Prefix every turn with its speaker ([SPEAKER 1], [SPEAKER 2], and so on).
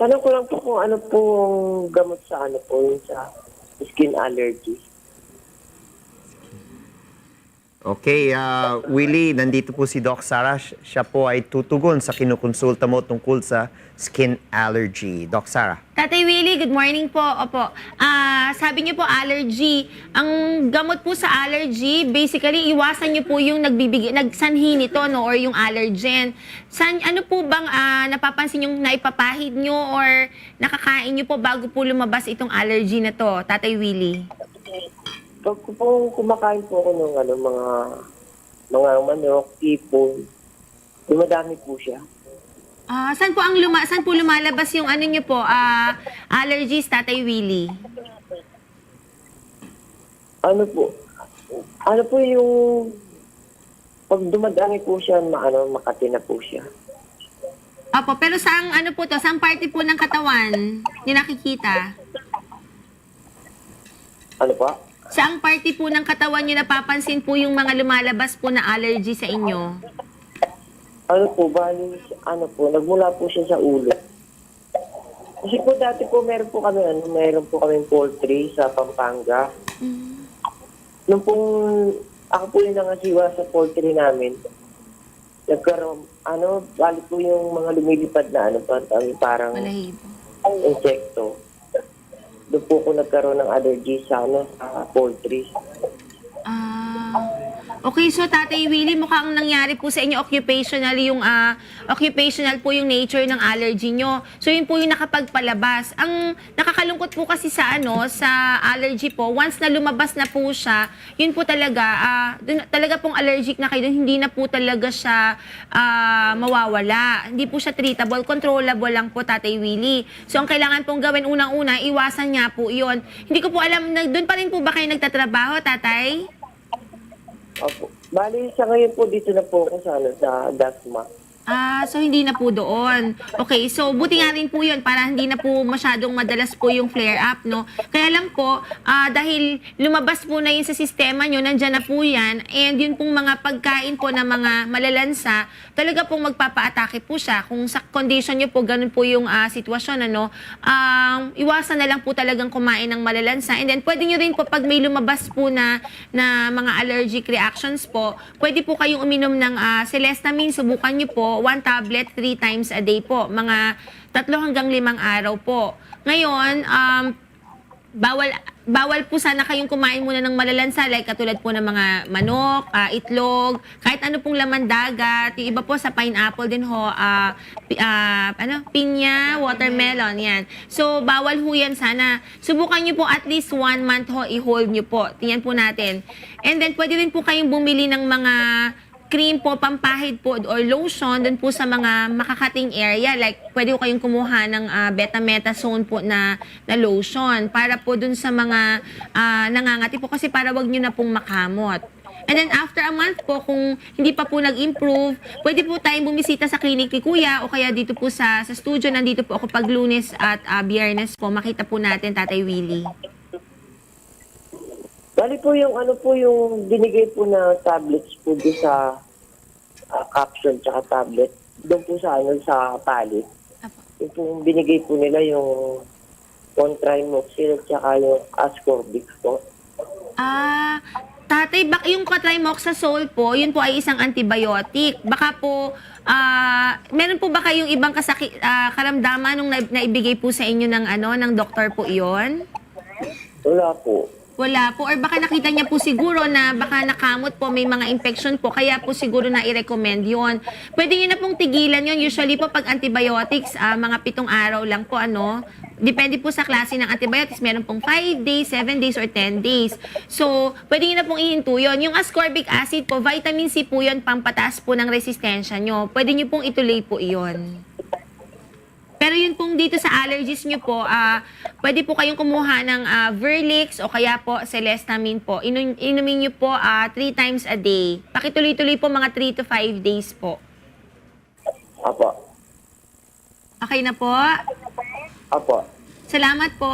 [SPEAKER 1] Tanong ko lang po kung ano pong gamot sa ano po, yung sa skin allergy.
[SPEAKER 2] Okay, Willie, nandito po si Doc Sara. Siya po ay tutugon sa kinukonsulta mo tungkol sa skin allergy. Doc Sara.
[SPEAKER 3] Tatay Willie, good morning po. Opo. Sabi niyo po allergy. Ang gamot po sa allergy, basically iwasan niyo po yung nagsanhi nito no or yung allergen. Ano po bang napapansin yung naipapahid niyo or nakakain niyo po bago po lumabas itong allergy na to, Tatay Willie?
[SPEAKER 1] Pag po kumakain po ako ng ano, mga manok, ipon, dumadami po siya.
[SPEAKER 3] Saan po lumalabas yung ano niyo po, allergies, Tatay Willie?
[SPEAKER 1] Ano po yung pag dumadami po siya, makati na po siya.
[SPEAKER 3] Opo, pero saang ano po to, saang party po ng katawan niyo nakikita?
[SPEAKER 1] Ano pa?
[SPEAKER 3] Saang party po ng katawan niyo napapansin po yung mga lumalabas po na allergy sa inyo?
[SPEAKER 1] Nagmula po siya sa ulo. Kasi po dati po meron po kami poultry sa Pampanga. Nung pong ako po yung nangasiwa sa poultry namin, nagkaroon, bali po yung mga lumilipad na parang
[SPEAKER 3] Balahibo.
[SPEAKER 1] insekto. Doon po ako nagkaroon ng allergy sa poultry.
[SPEAKER 3] Okay, so Tatay Willie, mukhang nangyari po sa inyo occupational po yung nature ng allergy nyo. So yun po yung nakapagpalabas. Ang nakakalungkot po kasi sa allergy po, once na lumabas na po siya, yun po talaga, talaga pong allergic na kayo, hindi na po talaga siya mawawala. Hindi po siya treatable, controllable lang po, Tatay Willie. So ang kailangan pong gawin unang-una, iwasan nga po yun. Hindi ko po alam, doon pa rin po ba kayo nagtatrabaho, Tatay?
[SPEAKER 1] Opo. Bali, sa ngayon po dito na po ako sa Dasma.
[SPEAKER 3] So hindi na po doon. Okay, so buti nga rin po yun para hindi na po masyadong madalas po yung flare-up, no? Kaya lang po, dahil lumabas po na yun sa sistema nyo, nandyan na po yan, and yun pong mga pagkain po na mga malalansa, talaga pong magpapa-atake po siya. Kung sa condition nyo po, ganun po yung sitwasyon, iwasan na lang po talagang kumain ng malalansa. And then, pwede nyo rin po, pag may lumabas po na mga allergic reactions po, pwede po kayong uminom ng Celestamine, subukan nyo po, 1 tablet 3 times a day po. Mga 3 hanggang 5 araw po. Ngayon, bawal po sana kayong kumain muna ng malalansa, like katulad po ng mga manok, itlog, kahit ano pong laman dagat. Yung iba po sa pineapple din ho, pinya, watermelon, yan. So, bawal ho yan sana. Subukan nyo po at least 1 month ho, i-hold nyo po. Tingnan po natin. And then, pwede rin po kayong bumili ng mga cream po, pampahid po, or lotion dun po sa mga makakating area. Like, pwede po kayong kumuha ng betametasone po na lotion para po dun sa mga nangangati po kasi para wag nyo na pong makamot. And then after a month po, kung hindi pa po nag-improve, pwede po tayong bumisita sa clinic ni Kuya o kaya dito po sa studio. Nandito po ako pag Lunes at Biyernes po. Makita po natin, Tatay Willie.
[SPEAKER 1] Bali po yung binigay po na tablets po doon sa capsule tsaka tablet. Doon po sa palit. Yung po binigay po nila yung Contraimoxil tsaka yung Ascorbic po.
[SPEAKER 3] Tatay, yung Cotrimoxazole po, yun po ay isang antibiotic. Baka po, meron po ba kayong ibang karamdaman nung naibigay po sa inyo ng doktor po iyon?
[SPEAKER 1] Wala po.
[SPEAKER 3] Wala po. Or baka nakita niya po siguro na baka nakamot po, may mga infection po, kaya po siguro na i-recommend yun. Pwede niyo na pong tigilan yun. Usually po pag antibiotics, mga 7 araw lang po, Depende po sa klase ng antibiotics. Meron pong 5 days, 7 days, or 10 days. So, pwede niyo na pong ihinto yun. Yung ascorbic acid po, vitamin C po yun, pampataas po ng resistensya nyo. Pwede niyo pong ituloy po yun. Pero yun pong dito sa allergies nyo po, pwede po kayong kumuha ng Verlix o kaya po Celestamine po. Inumin nyo po 3 times a day. Pakituloy-tuloy po mga 3 to 5 days po.
[SPEAKER 1] Apo.
[SPEAKER 3] Okay na po?
[SPEAKER 1] Apo.
[SPEAKER 3] Salamat po.